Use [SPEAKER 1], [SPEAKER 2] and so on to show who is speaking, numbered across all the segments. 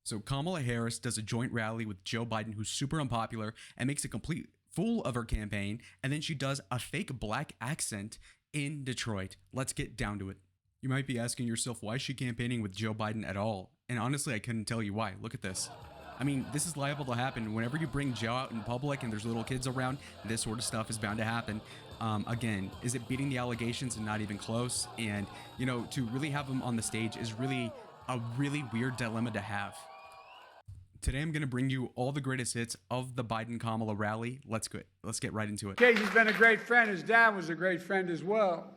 [SPEAKER 1] So Kamala Harris does a joint rally with Joe Biden, who's super unpopular, and makes a complete fool of her campaign. And then she does a fake black accent in Detroit. Let's get down to it. You might be asking yourself, why is she campaigning with Joe Biden at all? And honestly, I couldn't tell you why. Look at this. I mean, this is liable to happen. Whenever you bring Joe out in public and there's little kids around, this sort of stuff is bound to happen. Again, is it beating the allegations and not even close? And, you know, to really have him on the stage is really a really weird dilemma to have. Today, I'm going to bring you all the greatest hits of the Biden-Kamala rally. Let's get right into it.
[SPEAKER 2] Casey's been a great friend. His dad was a great friend as well.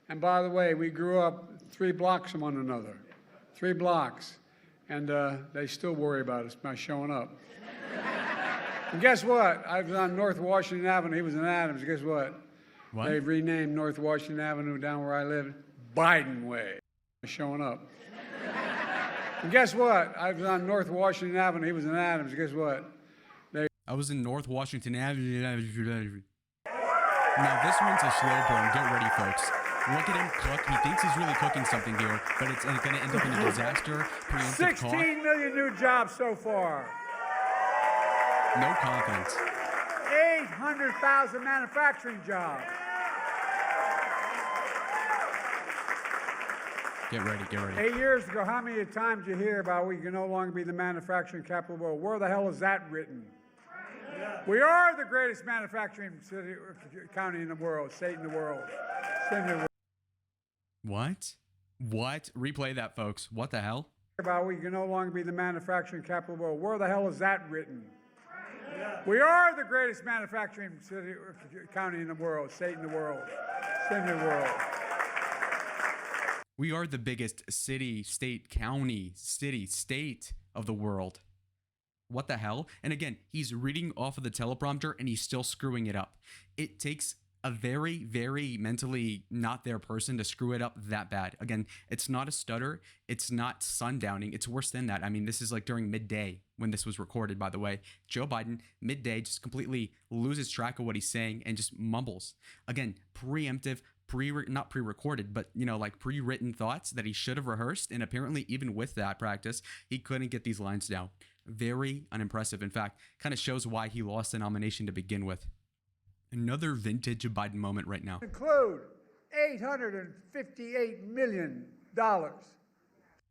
[SPEAKER 2] And by the way, we grew up 3 blocks from one another. 3 blocks. And they still worry about us by showing up. And guess what? I was on North Washington Avenue. He was in Adams. Guess what?
[SPEAKER 1] What?
[SPEAKER 2] They've renamed North Washington Avenue down where I live Biden Way. Showing up. And guess what? I was on North Washington Avenue. He was in Adams. Guess what?
[SPEAKER 1] I was in North Washington Avenue. Now this one's a slow burn. Get ready, folks. Look at him cook. He thinks he's really cooking something here, but it's going to end up in a disaster.
[SPEAKER 2] 16 million new jobs so far.
[SPEAKER 1] No confidence.
[SPEAKER 2] 800,000 manufacturing jobs.
[SPEAKER 1] Get ready, get ready.
[SPEAKER 2] 8 years ago, how many times did you hear about we can no longer be the manufacturing capital of the world? Where the hell is that written? We are the greatest manufacturing city, county in the world, state in the world.
[SPEAKER 1] What? What? Replay that, folks. What the hell?
[SPEAKER 2] About we can no longer be the manufacturing capital of the world. Where the hell is that written? We are the greatest manufacturing city, county in the world, state in the world, in the world.
[SPEAKER 1] We are the biggest city, state, county, city, state of the world. What the hell? And again, he's reading off of the teleprompter and he's still screwing it up. It takes a very, very mentally not there person to screw it up that bad. Again, it's not a stutter. It's not sundowning. It's worse than that. I mean, this is like during midday when this was recorded, by the way. Joe Biden, midday, just completely loses track of what he's saying and just mumbles. Again, preemptive, not pre-recorded, but, you know, like pre-written thoughts that he should have rehearsed. And apparently, even with that practice, he couldn't get these lines down. Very unimpressive. In fact, kind of shows why he lost the nomination to begin with. Another vintage Biden moment right now.
[SPEAKER 2] Include $858 million.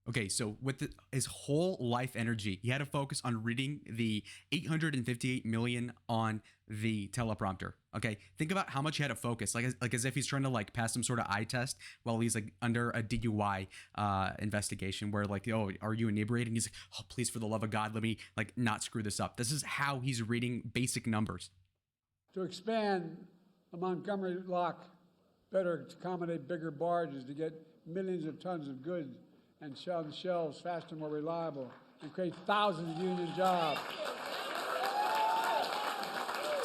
[SPEAKER 1] Okay, so with his whole life energy, he had to focus on reading the $858 million on the teleprompter. Okay, think about how much he had to focus, like as if he's trying to like pass some sort of eye test while he's like under a DUI investigation, where like, oh, are you inebriated? And he's like, oh, please, for the love of God, let me like not screw this up. This is how he's reading basic numbers.
[SPEAKER 2] To expand the Montgomery Lock better to accommodate bigger barges to get millions of tons of goods and sell the shelves faster, more reliable, and create thousands of union jobs.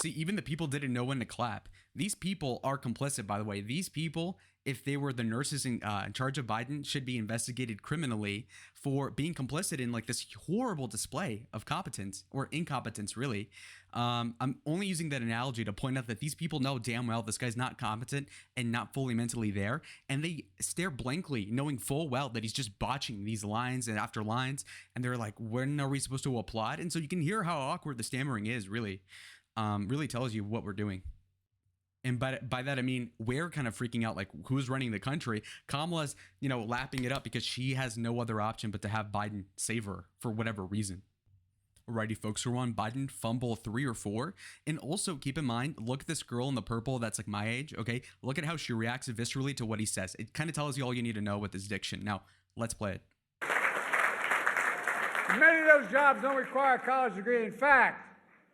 [SPEAKER 1] See, even the people didn't know when to clap. These people are complicit, by the way. These people, if they were the nurses in charge of Biden, should be investigated criminally for being complicit in like this horrible display of competence or incompetence, really. I'm only using that analogy to point out that these people know damn well this guy's not competent and not fully mentally there. And they stare blankly, knowing full well that he's just botching these lines and after lines. And they're like, when are we supposed to applaud? And so you can hear how awkward the stammering is, really. Really tells you what we're doing. And by that, I mean, we're kind of freaking out, like who's running the country. Kamala's, you know, lapping it up because she has no other option but to have Biden save her for whatever reason. Alrighty, folks, we're on Biden fumble 3 or 4. And also keep in mind, look at this girl in the purple that's like my age, okay? Look at how she reacts viscerally to what he says. It kind of tells you all you need to know with his diction. Now, let's play it.
[SPEAKER 2] Many of those jobs don't require a college degree. In fact,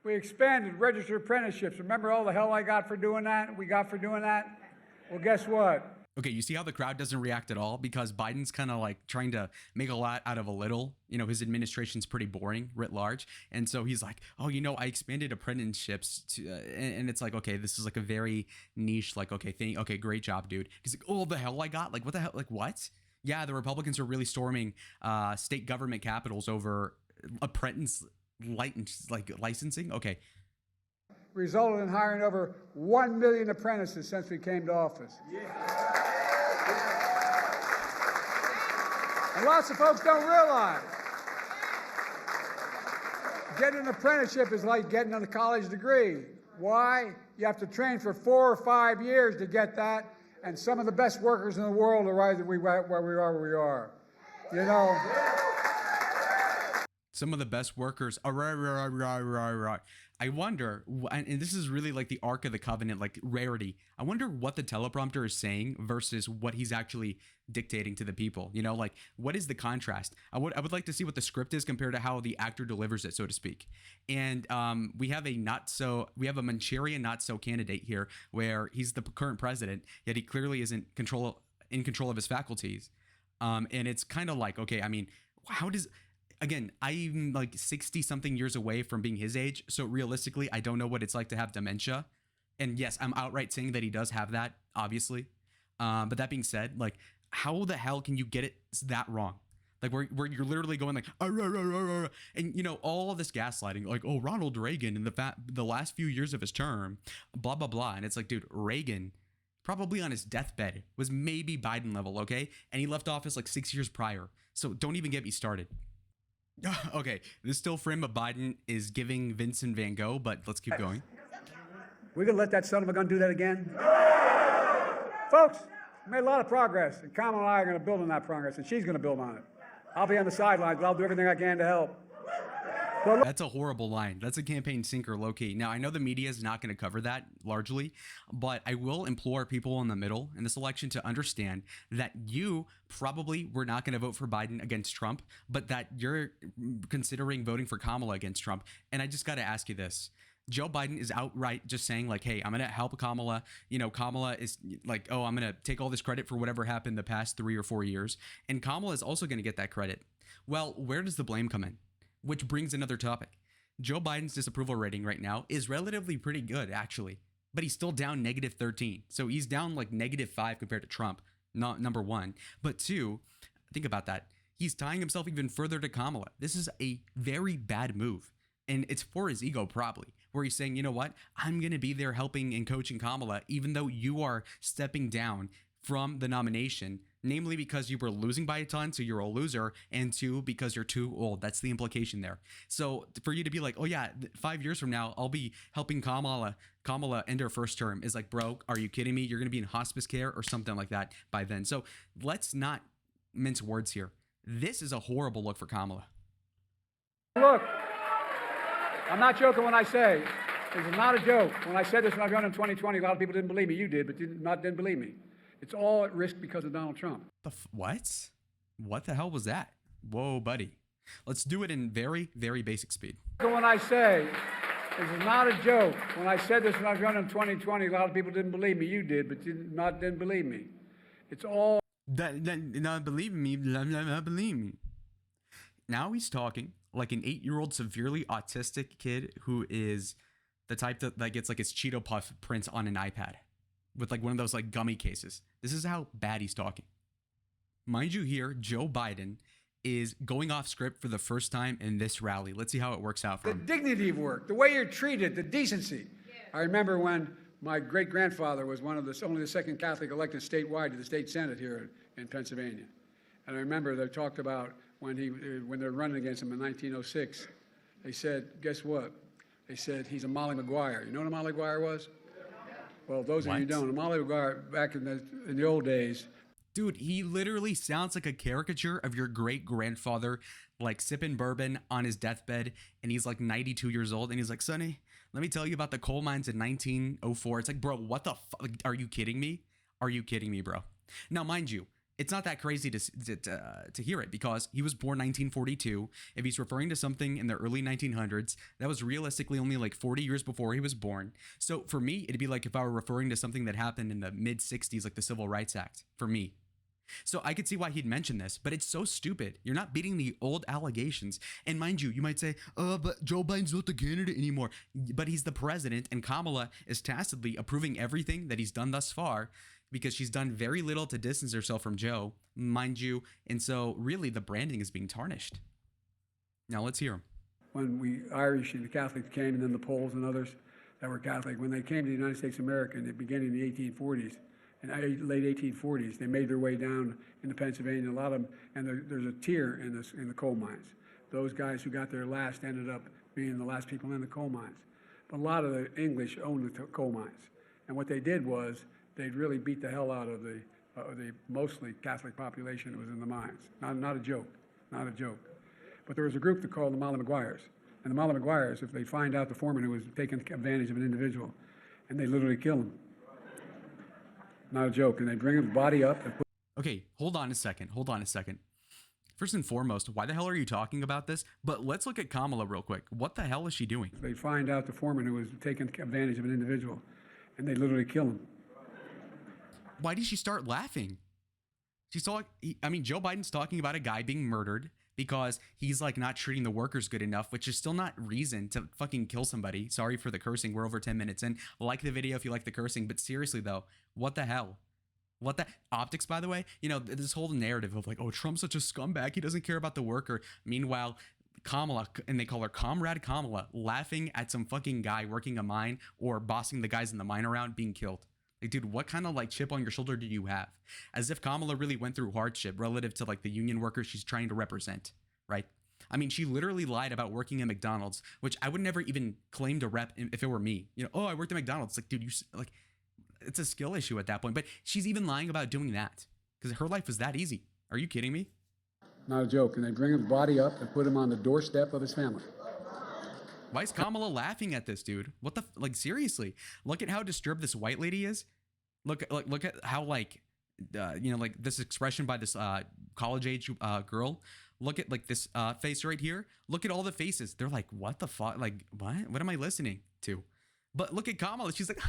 [SPEAKER 2] we expanded registered apprenticeships. Remember all the hell I got for doing that? Well, guess what?
[SPEAKER 1] Okay, you see how the crowd doesn't react at all? Because Biden's kind of like trying to make a lot out of a little. You know, his administration's pretty boring, writ large. And so he's like, oh, you know, I expanded apprenticeships to, and it's like, okay, this is like a very niche, like, okay, great job, dude. He's like, oh, the hell I got? Like, what the hell? Like, what? Yeah, the Republicans are really storming state government capitals over licensing. Okay.
[SPEAKER 2] Resulted in hiring over 1 million apprentices since we came to office. Yeah. And lots of folks don't realize Getting an apprenticeship is like getting a college degree. Why? You have to train for 4 or 5 years to get that, and some of the best workers in the world are right where we are. You know?
[SPEAKER 1] Some of the best workers are right. I wonder, and this is really like the Ark of the Covenant, like rarity. I wonder what the teleprompter is saying versus what he's actually dictating to the people. You know, like what is the contrast? I would like to see what the script is compared to how the actor delivers it, so to speak. And we have a Manchurian not so candidate here, where he's the current president, yet he clearly isn't in control of his faculties. And it's kind of like, okay, I mean, how does? Again, I'm like 60 something years away from being his age. So realistically, I don't know what it's like to have dementia. And yes, I'm outright saying that he does have that, obviously. But that being said, like, how the hell can you get it that wrong? Like where you're literally going like, and you know, all of this gaslighting, like, oh, Ronald Reagan in the last few years of his term, blah, blah, blah. And it's like, dude, Reagan, probably on his deathbed, was maybe Biden level, okay? And he left office like 6 years prior. So don't even get me started. Okay, this still frame of Biden is giving Vincent Van Gogh, but let's keep going.
[SPEAKER 2] We're going to let that son of a gun do that again? Folks, we made a lot of progress, and Kamala and I are going to build on that progress, and she's going to build on it. I'll be on the sidelines, but I'll do everything I can to help.
[SPEAKER 1] That's a horrible line. That's a campaign sinker, low-key. Now, I know the media is not going to cover that largely, but I will implore people in the middle in this election to understand that you probably were not going to vote for Biden against Trump, but that you're considering voting for Kamala against Trump. And I just got to ask you this. Joe Biden is outright just saying like, hey, I'm going to help Kamala. You know, Kamala is like, oh, I'm going to take all this credit for whatever happened the past 3 or 4 years. And Kamala is also going to get that credit. Well, where does the blame come in? Which brings another topic. Joe Biden's disapproval rating right now is relatively pretty good, actually, but he's still down -13. So he's down like -5 compared to Trump, not number one. But two, think about that. He's tying himself even further to Kamala. This is a very bad move. And it's for his ego, probably, where he's saying, you know what? I'm going to be there helping and coaching Kamala, even though you are stepping down from the nomination, namely because you were losing by a ton, so you're a loser, and two, because you're too old. That's the implication there. So for you to be like, oh yeah, 5 years from now, I'll be helping Kamala end her first term, is like, bro, are you kidding me? You're going to be in hospice care or something like that by then. So let's not mince words here. This is a horrible look for Kamala.
[SPEAKER 2] Look, I'm not joking when I say, this is not a joke. When I said this when I ran in 2020, a lot of people didn't believe me. You did, but didn't believe me. It's all at risk because of Donald Trump.
[SPEAKER 1] What? What the hell was that? Whoa, buddy. Let's do it in very, very basic speed.
[SPEAKER 2] When I say, this is not a joke. When I said this when I was running in 2020, a lot of people didn't believe me. You did, but didn't believe me. It's all...
[SPEAKER 1] Not believe me. Not believe me. Now he's talking like an 8-year-old severely autistic kid who is the type that gets like his Cheeto Puff prints on an iPad with like one of those like gummy cases. This is how bad he's talking. Mind you here, Joe Biden is going off script for the first time in this rally. Let's see how it works out for him.
[SPEAKER 2] The dignity of work, the way you're treated, the decency. Yeah. I remember when my great-grandfather was only the second Catholic elected statewide to the state Senate here in Pennsylvania. And I remember they talked about when they're running against him in 1906, they said, guess what? They said, he's a Molly Maguire. You know what a Molly Maguire was? Well, those of you who don't, a Molly Maguire back in the old days.
[SPEAKER 1] Dude, he literally sounds like a caricature of your great-grandfather, like sipping bourbon on his deathbed, and he's like 92 years old, and he's like, Sonny, let me tell you about the coal mines in 1904. It's like, bro, what the fuck? Like, are you kidding me? Are you kidding me, bro? Now, mind you, it's not that crazy to hear it because he was born 1942. If he's referring to something in the early 1900s, that was realistically only like 40 years before he was born. So for me, it'd be like if I were referring to something that happened in the mid-60s, like the Civil Rights Act, for me. So I could see why he'd mention this, but it's so stupid. You're not beating the old allegations. And mind you, you might say, but Joe Biden's not the candidate anymore. But he's the president, and Kamala is tacitly approving everything that he's done thus far because she's done very little to distance herself from Joe, mind you. And so really the branding is being tarnished. Now let's hear him.
[SPEAKER 2] When we Irish and the Catholics came, and then the Poles and others that were Catholic, when they came to the United States of America in the beginning of the 1840s, in late 1840s, they made their way down into Pennsylvania. A lot of them, and there's a tier in the coal mines. those guys who got there last ended up being the last people in the coal mines. But a lot of the English owned the coal mines. And what they did was they'd really beat the hell out of the mostly Catholic population that was in the mines. Not a joke, not a joke. But there was a group that called the Molly Maguires. And the Molly Maguires, if they find out the foreman who was taking advantage of an individual, and they literally kill him. Not a joke. And they bring his body up and put.
[SPEAKER 1] Okay, hold on a second. First and foremost, why the hell are you talking about this? But let's look at Kamala real quick. What the hell is she doing?
[SPEAKER 2] They find out the foreman who was taking advantage of an individual, and they literally kill him.
[SPEAKER 1] Why did she start laughing? Joe Biden's talking about a guy being murdered because he's like not treating the workers good enough, which is still not reason to fucking kill somebody. Sorry for the cursing. We're over 10 minutes in. Like the video if you like the cursing. But seriously though, what the hell? What the optics, by the way, this whole narrative of like, oh, Trump's such a scumbag. He doesn't care about the worker. Meanwhile, Kamala, and they call her Comrade Kamala, laughing at some fucking guy working a mine or bossing the guys in the mine around being killed. Like, dude, what kind of like chip on your shoulder do you have? As if Kamala really went through hardship relative to like the union workers she's trying to represent, right? I mean, she literally lied about working at McDonald's, which I would never even claim to rep if it were me. Oh, I worked at McDonald's. Like, dude, it's a skill issue at that point. But she's even lying about doing that because her life was that easy. Are you kidding me?
[SPEAKER 2] Not a joke. And they bring his body up and put him on the doorstep of his family.
[SPEAKER 1] Why is Kamala laughing at this, dude? What the, like, seriously? Look at how disturbed this white lady is. Look at how, like, like this expression by this college age girl. Look at like this face right here. Look at all the faces. They're like, what the fuck? Like, what am I listening to? But look at Kamala. She's like,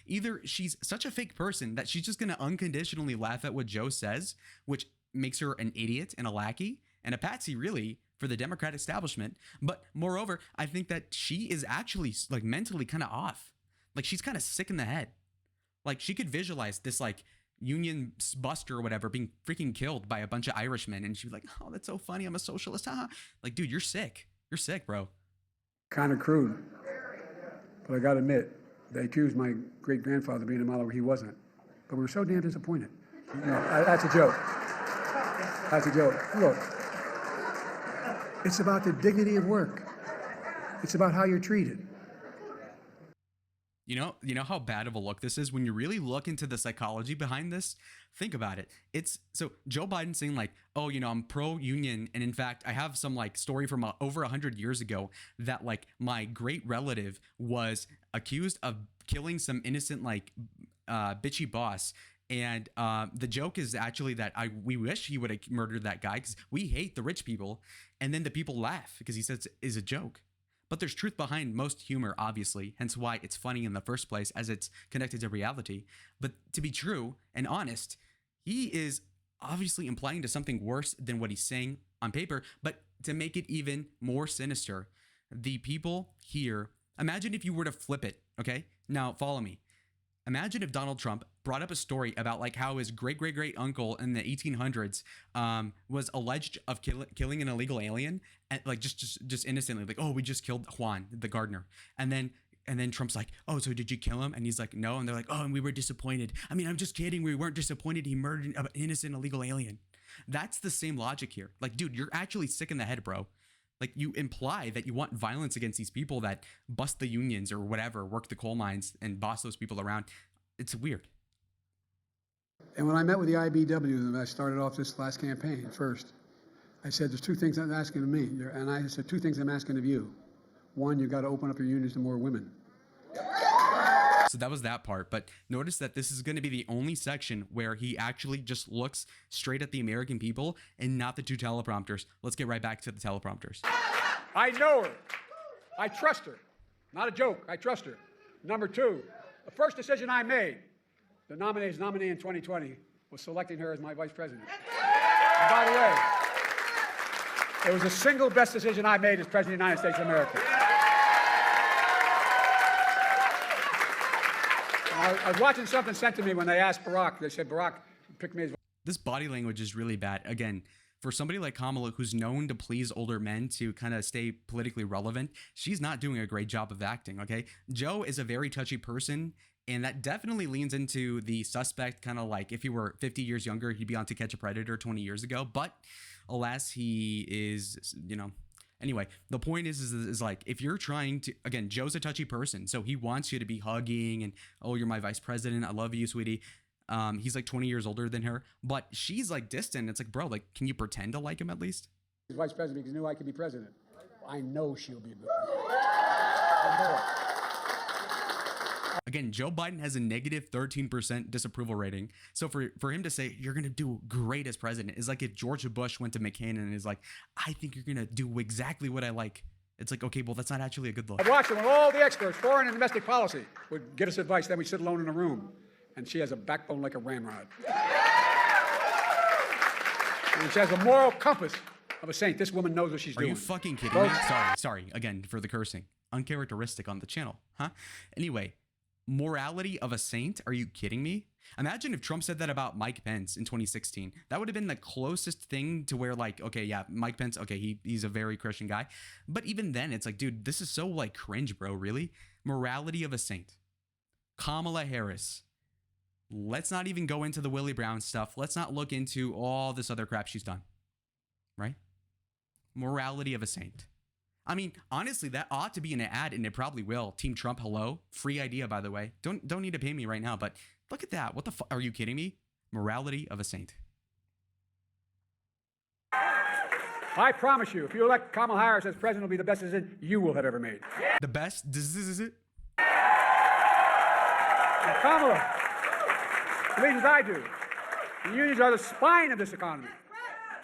[SPEAKER 1] either she's such a fake person that she's just going to unconditionally laugh at what Joe says, which makes her an idiot and a lackey and a patsy, really, for the Democrat establishment. But moreover, I think that she is actually like mentally kind of off. Like she's kind of sick in the head. Like she could visualize this like union buster or whatever being freaking killed by a bunch of Irishmen. And she'd be like, oh, that's so funny. I'm a socialist. Like, dude, you're sick. You're sick, bro.
[SPEAKER 2] Kind of crude. But I got to admit, they accused my great-grandfather of being a model where he wasn't. But we were so damn disappointed. That's a joke. That's a joke. Look, it's about the dignity of work. It's about how you're treated.
[SPEAKER 1] You know how bad of a look this is when you really look into the psychology behind this? Think about it. It's so Joe Biden saying like, oh, I'm pro-union. And in fact, I have some like story from over 100 years ago that like my great relative was accused of killing some innocent like bitchy boss. And the joke is actually that we wish he would have murdered that guy because we hate the rich people. And then the people laugh because he says it's a joke. But there's truth behind most humor, obviously, hence why it's funny in the first place as it's connected to reality. But to be true and honest, he is obviously implying to something worse than what he's saying on paper. But to make it even more sinister, the people here, imagine if you were to flip it, okay? Now, follow me. Imagine if Donald Trump brought up a story about like how his great uncle in the 1800s was alleged of killing an illegal alien, and like just innocently, like, oh, we just killed Juan the gardener, and then Trump's like, oh, so did you kill him? And he's like, no, and they're like, oh, and we were disappointed. I mean, I'm just kidding. We weren't disappointed. He murdered an innocent illegal alien. That's the same logic here. Like, dude, you're actually sick in the head, bro. Like, you imply that you want violence against these people that bust the unions or whatever, work the coal mines and boss those people around. It's weird.
[SPEAKER 2] And when I met with the IBW, and I started off this last campaign first, I said, there's two things I'm asking of me. And I said, two things I'm asking of you. One, you got to open up your unions to more women.
[SPEAKER 1] So that was that part. But notice that this is going to be the only section where he actually just looks straight at the American people and not the two teleprompters. Let's get right back to the teleprompters.
[SPEAKER 2] I know her. I trust her. Not a joke. I trust her. Number two, the first decision I made, the nominee in 2020, was selecting her as my vice president. And by the way, it was the single best decision I made as president of the United States of America. I was watching something sent to me when they asked Barack. They said, Barack picked me as.
[SPEAKER 1] This body language is really bad. Again, for somebody like Kamala, who's known to please older men to kind of stay politically relevant, she's not doing a great job of acting, okay? Joe is a very touchy person, and that definitely leans into the suspect kind of like if he were 50 years younger, he'd be on To Catch a Predator 20 years ago. But Alas, he is, Anyway, the point is like, if you're trying to, again, Joe's a touchy person, so he wants you to be hugging and, oh, you're my vice president, I love you, sweetie. He's like 20 years older than her, but she's like distant. It's like, bro, like, can you pretend to like him at least?
[SPEAKER 2] He's vice president because he knew I could be president. I know she'll be a good president. I know it.
[SPEAKER 1] Again, Joe Biden has a negative 13% disapproval rating. So for him to say you're going to do great as president is like if George Bush went to McCain and is like, I think you're going to do exactly what I like. It's like, okay, well, that's not actually a good look.
[SPEAKER 2] I've watched it when all the experts, foreign and domestic policy, would get us advice. Then we sit alone in a room, and she has a backbone like a ramrod. And she has a moral compass of a saint. This woman knows what she's doing.
[SPEAKER 1] Are you fucking kidding me? Sorry, again, for the cursing. Uncharacteristic on the channel, huh? Anyway, morality of a saint? Are you kidding me? Imagine if Trump said that about Mike Pence in 2016. That would have been the closest thing to where, like, okay, yeah, Mike Pence, okay, he's a very Christian guy. But even then, it's like, dude, this is so, like, cringe, bro, really? Morality of a saint. Kamala Harris. Let's not even go into the Willie Brown stuff. Let's not look into all this other crap she's done. Right? Morality of a saint. I mean, honestly, that ought to be an ad, and it probably will. Team Trump, hello. Free idea, by the way. Don't need to pay me right now, but look at that. What the fuck? Are you kidding me? Morality of a saint.
[SPEAKER 2] I promise you, if you elect Kamala Harris as president, it'll be the best decision you will have ever made.
[SPEAKER 1] The best? This is it?
[SPEAKER 2] And Kamala believes as I do. The unions are the spine of this economy.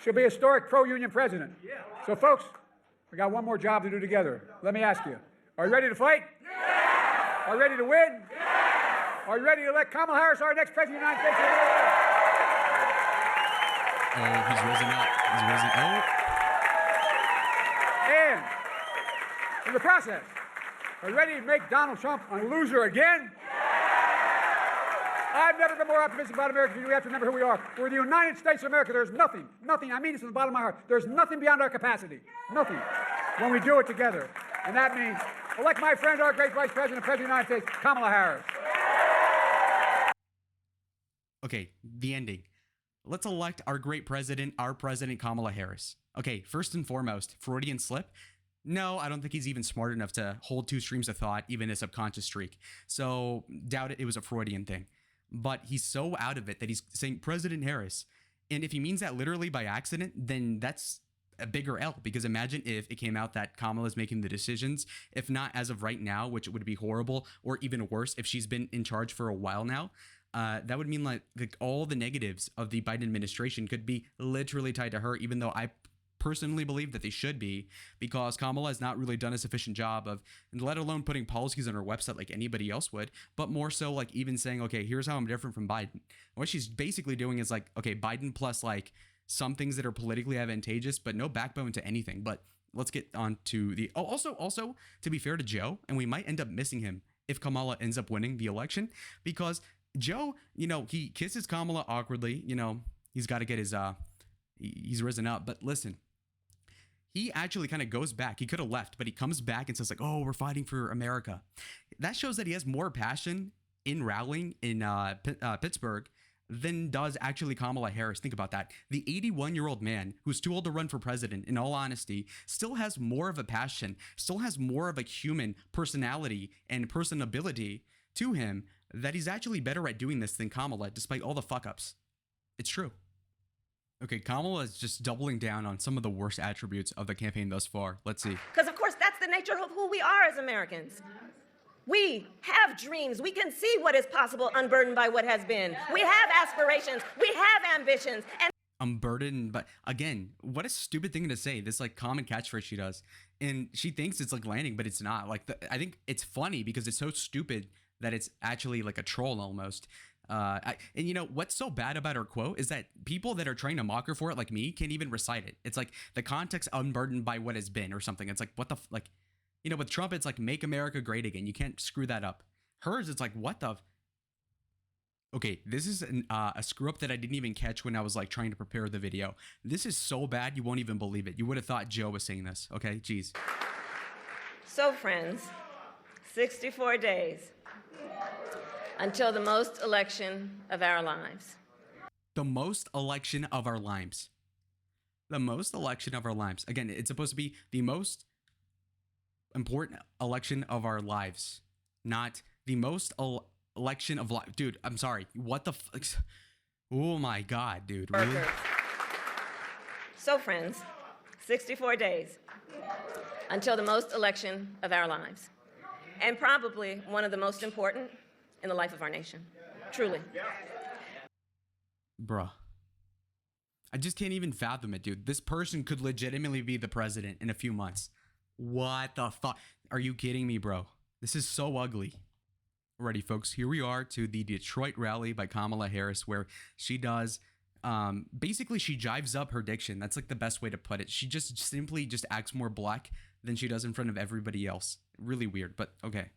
[SPEAKER 2] She'll be a historic pro-union president. So, folks, we got one more job to do together. Let me ask you, are you ready to fight? Yeah! Are you ready to win? Yeah! Are you ready to elect Kamala Harris our next president of the United States?
[SPEAKER 1] Oh, he's risen up. He's risen. Oh.
[SPEAKER 2] And in the process, are you ready to make Donald Trump a loser again? I've never been more optimistic about America. We have to remember who we are. We're the United States of America. There's nothing, I mean this from the bottom of my heart, there's nothing beyond our capacity. Nothing. When we do it together. And that means elect my friend, our great Vice President, President of the United States, Kamala Harris.
[SPEAKER 1] Okay, the ending. Let's elect our great president, our president, Kamala Harris. Okay, first and foremost, Freudian slip. No, I don't think he's even smart enough to hold two streams of thought, even a subconscious streak. So, doubt it was a Freudian thing. But he's so out of it that he's saying President Harris. And if he means that literally by accident, then that's a bigger L, because imagine if it came out that Kamala's making the decisions, if not as of right now, which would be horrible, or even worse, if she's been in charge for a while now. That would mean like all the negatives of the Biden administration could be literally tied to her, even though I personally believe that they should be, because Kamala has not really done a sufficient job of, let alone putting policies on her website like anybody else would, but more so like even saying, okay, here's how I'm different from Biden. What she's basically doing is like, okay, Biden plus like some things that are politically advantageous, but no backbone to anything. But let's get on to the, also to be fair to Joe, and we might end up missing him if Kamala ends up winning the election, because Joe, he kisses Kamala awkwardly, he's got to get his, he's risen up, but listen, he actually kind of goes back. He could have left, but he comes back and says like, oh, we're fighting for America. That shows that he has more passion in rallying in Pittsburgh than does actually Kamala Harris. Think about that. The 81-year-old man who's too old to run for president, in all honesty, still has more of a passion, still has more of a human personality and personability to him, that he's actually better at doing this than Kamala, despite all the fuck-ups. It's true. Okay, Kamala is just doubling down on some of the worst attributes of the campaign thus far. Let's see.
[SPEAKER 3] Because, of course, that's the nature of who we are as Americans. We have dreams. We can see what is possible unburdened by what has been. We have aspirations. We have ambitions. And
[SPEAKER 1] I'm burdened, but again, what a stupid thing to say. This like common catchphrase she does. And she thinks it's like landing, but it's not. Like, I think it's funny because it's so stupid that it's actually like a troll almost. And what's so bad about her quote is that people that are trying to mock her for it, like me, can't even recite it. It's like the context unburdened by what has been or something. It's like, what the, with Trump, it's like, make America great again. You can't screw that up. Hers, it's like, what the? Okay, this is a screw up that I didn't even catch when I was like trying to prepare the video. This is so bad, you won't even believe it. You would have thought Joe was saying this. Okay, jeez.
[SPEAKER 3] so, friends, 64 days until the most election of our lives.
[SPEAKER 1] The most election of our lives. the most election of our lives. Again, it's supposed to be the most important election of our lives, not the most election of life. Dude, I'm sorry. What the fuck? Oh my God, dude. Really?
[SPEAKER 3] So, friends, 64 days until the most election of our lives, and probably one of the most important in the life of our nation. Truly.
[SPEAKER 1] Bruh. I just can't even fathom it, dude. This person could legitimately be the president in a few months. What the fuck? Are you kidding me, bro? This is so ugly. Alrighty, folks, here we are to the Detroit rally by Kamala Harris, where she does, basically she jives up her diction. That's like the best way to put it. She just simply just acts more black than she does in front of everybody else. Really weird, but okay.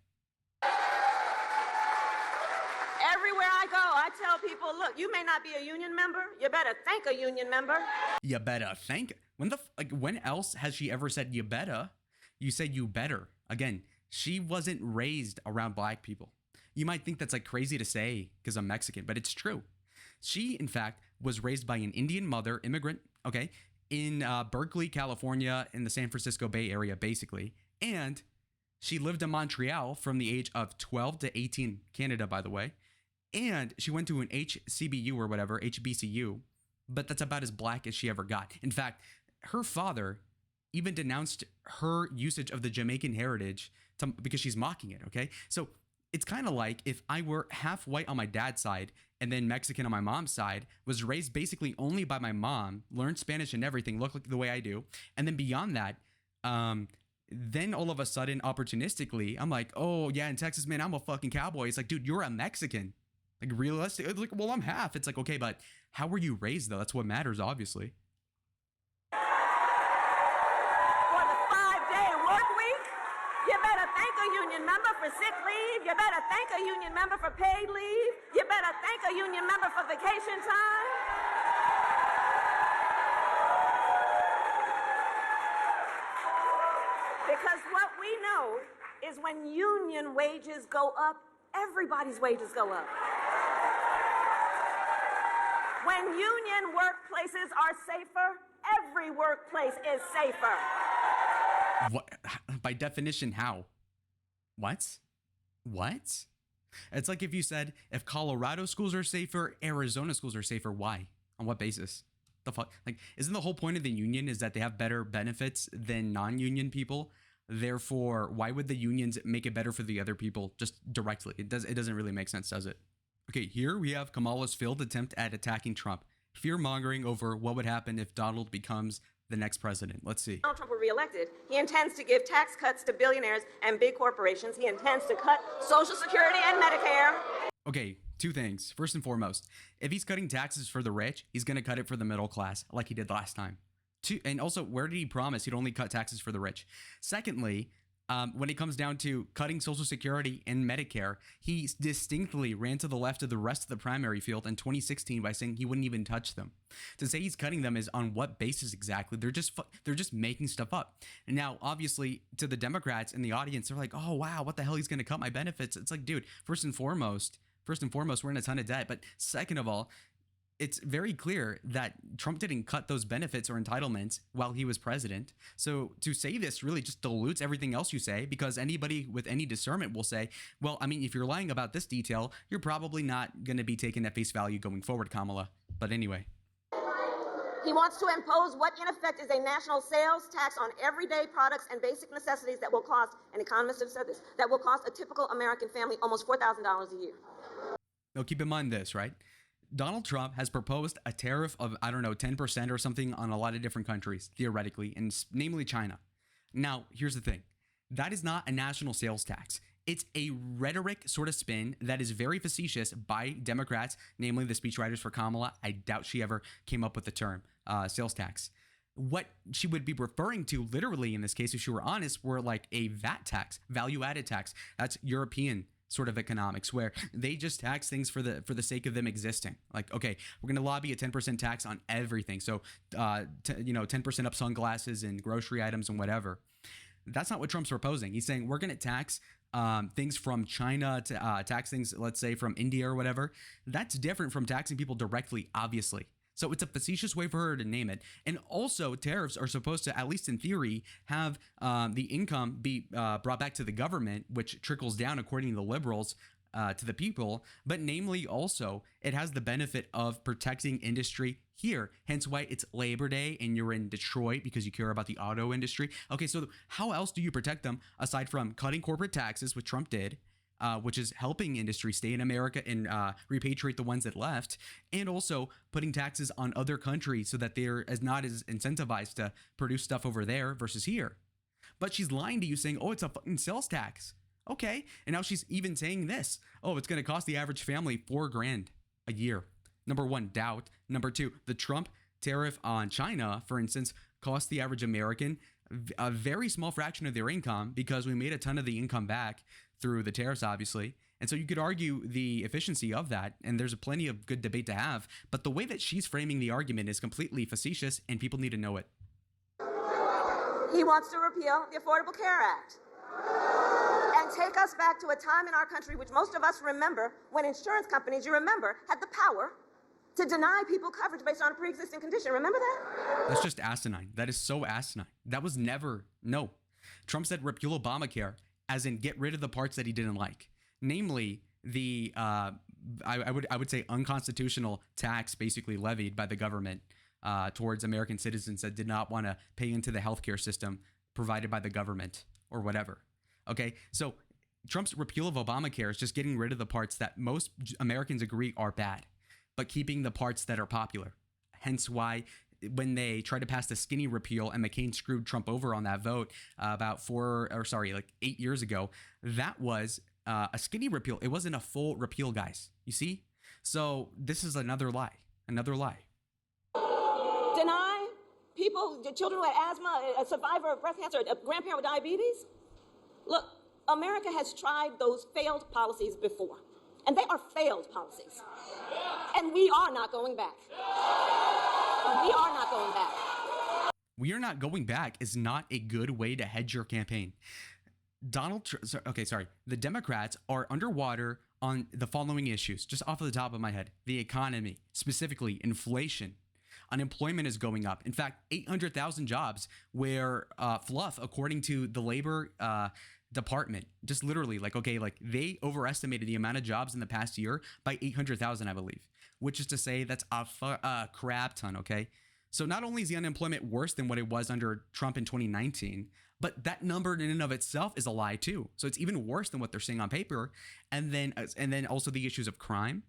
[SPEAKER 3] Everywhere I go, I tell people, look, you may not be a union member. You better thank a union member.
[SPEAKER 1] You better thank. When else has she ever said you better? You say you better. Again, she wasn't raised around black people. You might think that's like crazy to say because I'm Mexican, but it's true. She, in fact, was raised by an Indian mother, immigrant, okay, in Berkeley, California, in the San Francisco Bay Area, basically. And she lived in Montreal from the age of 12 to 18, Canada, by the way. And she went to an HCBU or whatever, HBCU, but that's about as black as she ever got. In fact, her father even denounced her usage of the Jamaican heritage because she's mocking it, okay? So it's kind of like if I were half white on my dad's side and then Mexican on my mom's side, was raised basically only by my mom, learned Spanish and everything, looked like the way I do. And then beyond that, then all of a sudden, opportunistically, I'm like, oh yeah, in Texas, man, I'm a fucking cowboy. It's like, dude, you're a Mexican. Like realistic, like, well, I'm half. It's like, okay, but how were you raised though? That's what matters, obviously.
[SPEAKER 3] For the 5-day work week, you better thank a union member for sick leave. You better thank a union member for paid leave. You better thank a union member for vacation time. Because what we know is when union wages go up, everybody's wages go up. When union workplaces are safer, every workplace is safer.
[SPEAKER 1] What? By definition, how? What? It's like if you said, if Colorado schools are safer, Arizona schools are safer, why? On what basis? The fuck? Like, isn't the whole point of the union is that they have better benefits than non-union people? Therefore, why would the unions make it better for the other people just directly? It doesn't really make sense, does it? Okay, here we have Kamala's failed attempt at attacking Trump. Fear-mongering over what would happen if Donald becomes the next president. Let's see.
[SPEAKER 3] Donald Trump were reelected, he intends to give tax cuts to billionaires and big corporations. He intends to cut Social Security and Medicare.
[SPEAKER 1] Okay, two things. First and foremost, if he's cutting taxes for the rich, he's going to cut it for the middle class like he did last time. And also, where did he promise he'd only cut taxes for the rich? Secondly, when it comes down to cutting Social Security and Medicare, he distinctly ran to the left of the rest of the primary field in 2016 by saying he wouldn't even touch them. To say he's cutting them is on what basis exactly? They're just making stuff up. And now, obviously, to the Democrats in the audience, they're like, "Oh wow, what the hell? He's going to cut my benefits." It's like, dude, first and foremost, we're in a ton of debt. But second of all, it's very clear that Trump didn't cut those benefits or entitlements while he was president. So to say this really just dilutes everything else you say, because anybody with any discernment will say, well, I mean, if you're lying about this detail, you're probably not going to be taken at face value going forward, Kamala. But anyway.
[SPEAKER 3] He wants to impose what in effect is a national sales tax on everyday products and basic necessities that will cost, and economists have said this, that will cost a typical American family almost $4,000 a year.
[SPEAKER 1] Now keep in mind this, right? Donald Trump has proposed a tariff of, 10% or something on a lot of different countries, theoretically, and namely China. Now, here's the thing. That is not a national sales tax. It's a rhetoric sort of spin that is very facetious by Democrats, namely the speechwriters for Kamala. I doubt she ever came up with the term sales tax. What she would be referring to literally in this case, if she were honest, were like a VAT tax, value-added tax. That's European sort of economics, where they just tax things for the sake of them existing. Like, okay, we're going to lobby a 10% tax on everything. So, 10% up sunglasses and grocery items and whatever. That's not what Trump's proposing. He's saying we're going to tax things from China, to tax things, let's say, from India or whatever. That's different from taxing people directly, obviously. So it's a facetious way for her to name it. And also, tariffs are supposed to, at least in theory, have the income be brought back to the government, which trickles down, according to the liberals, to the people. But namely, also, it has the benefit of protecting industry here. Hence why it's Labor Day and you're in Detroit because you care about the auto industry. Okay, so how else do you protect them aside from cutting corporate taxes, which Trump did? Which is helping industry stay in America and repatriate the ones that left, and also putting taxes on other countries so that they're not as incentivized to produce stuff over there versus here. But she's lying to you saying, oh, it's a fucking sales tax. Okay. And now she's even saying this. Oh, it's going to cost the average family $4,000 a year. Number one, doubt. Number two, the Trump tariff on China, for instance, cost the average American a very small fraction of their income because we made a ton of the income back through the tariffs, obviously. And so you could argue the efficiency of that, and there's plenty of good debate to have. But the way that she's framing the argument is completely facetious, and people need to know it.
[SPEAKER 3] He wants to repeal the Affordable Care Act and take us back to a time in our country which most of us remember when insurance companies, you remember, had the power to deny people coverage based on a pre-existing condition. Remember that?
[SPEAKER 1] That's just asinine. That is so asinine. That was never, no. Trump said repeal Obamacare, as in get rid of the parts that he didn't like. Namely, the, I would say unconstitutional tax basically levied by the government towards American citizens that did not want to pay into the healthcare system provided by the government or whatever. Okay, so Trump's repeal of Obamacare is just getting rid of the parts that most Americans agree are bad, but keeping the parts that are popular. Hence why when they tried to pass the skinny repeal and McCain screwed Trump over on that vote about 8 years ago, that was a skinny repeal. It wasn't a full repeal, guys. You see? So this is another lie.
[SPEAKER 3] Deny people, children who had asthma, a survivor of breast cancer, a grandparent with diabetes? Look, America has tried those failed policies before, and they are failed policies. And we are not going back. We are not going back.
[SPEAKER 1] We are not going back is not a good way to hedge your campaign. The Democrats are underwater on the following issues, just off of the top of my head. The economy, specifically inflation. Unemployment is going up. In fact, 800,000 jobs were fluff, according to the Labor Department. Just literally, they overestimated the amount of jobs in the past year by 800,000, I believe, which is to say that's a crap ton, okay? So not only is the unemployment worse than what it was under Trump in 2019, but that number in and of itself is a lie too. So it's even worse than what they're saying on paper. And then also the issues of crime.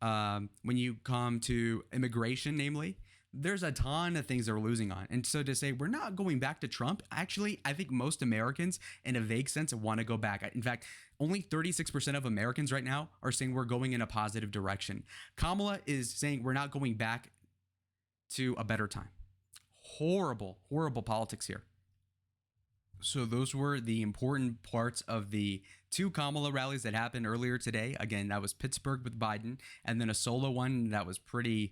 [SPEAKER 1] When you come to immigration, namely, there's a ton of things they're losing on. And so to say we're not going back to Trump, actually, I think most Americans in a vague sense want to go back. In fact, only 36% of Americans right now are saying we're going in a positive direction. Kamala is saying we're not going back to a better time. Horrible, horrible politics here. So those were the important parts of the two Kamala rallies that happened earlier today. Again, that was Pittsburgh with Biden, and then a solo one that was pretty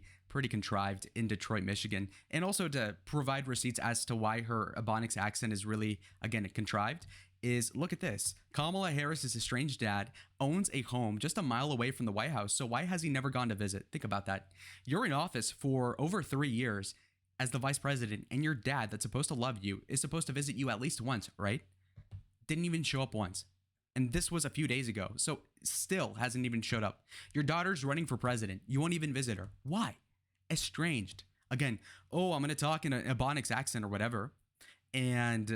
[SPEAKER 1] contrived in Detroit, Michigan. And also to provide receipts as to why her Ebonics accent is really, again, contrived, is look at this. Kamala Harris's estranged dad owns a home just a mile away from the White House. So why has he never gone to visit? Think about that. You're in office for over 3 years as the vice president, and your dad that's supposed to love you is supposed to visit you at least once, right? Didn't even show up once. And this was a few days ago. So still hasn't even showed up. Your daughter's running for president. You won't even visit her. Why? Estranged. Again, I'm going to talk in an Ebonics accent or whatever. And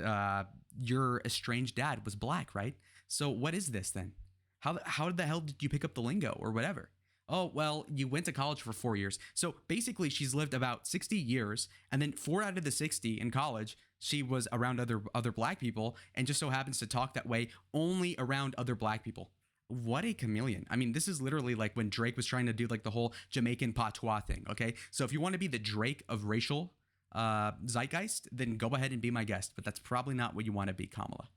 [SPEAKER 1] your estranged dad was black, right? So what is this then? How the hell did you pick up the lingo or whatever? Oh, well, you went to college for 4 years. So basically, she's lived about 60 years, and then 4 out of the 60 in college, she was around other black people, and just so happens to talk that way only around other black people. What a chameleon. I mean, this is literally like when Drake was trying to do like the whole Jamaican patois thing, okay? So if you want to be the Drake of racial zeitgeist, then go ahead and be my guest, but that's probably not what you want to be, Kamala.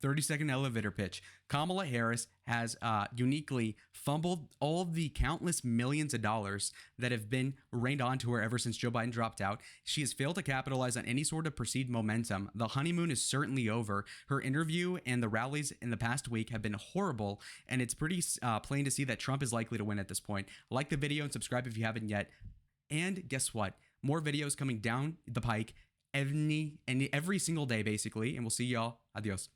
[SPEAKER 1] 30-second elevator pitch. Kamala Harris has uniquely fumbled all of the countless millions of dollars that have been rained onto her ever since Joe Biden dropped out. She has failed to capitalize on any sort of perceived momentum. The honeymoon is certainly over. Her interview and the rallies in the past week have been horrible, and it's pretty plain to see that Trump is likely to win at this point. Like the video and subscribe if you haven't yet. And guess what? More videos coming down the pike every single day, basically. And we'll see y'all. Adios.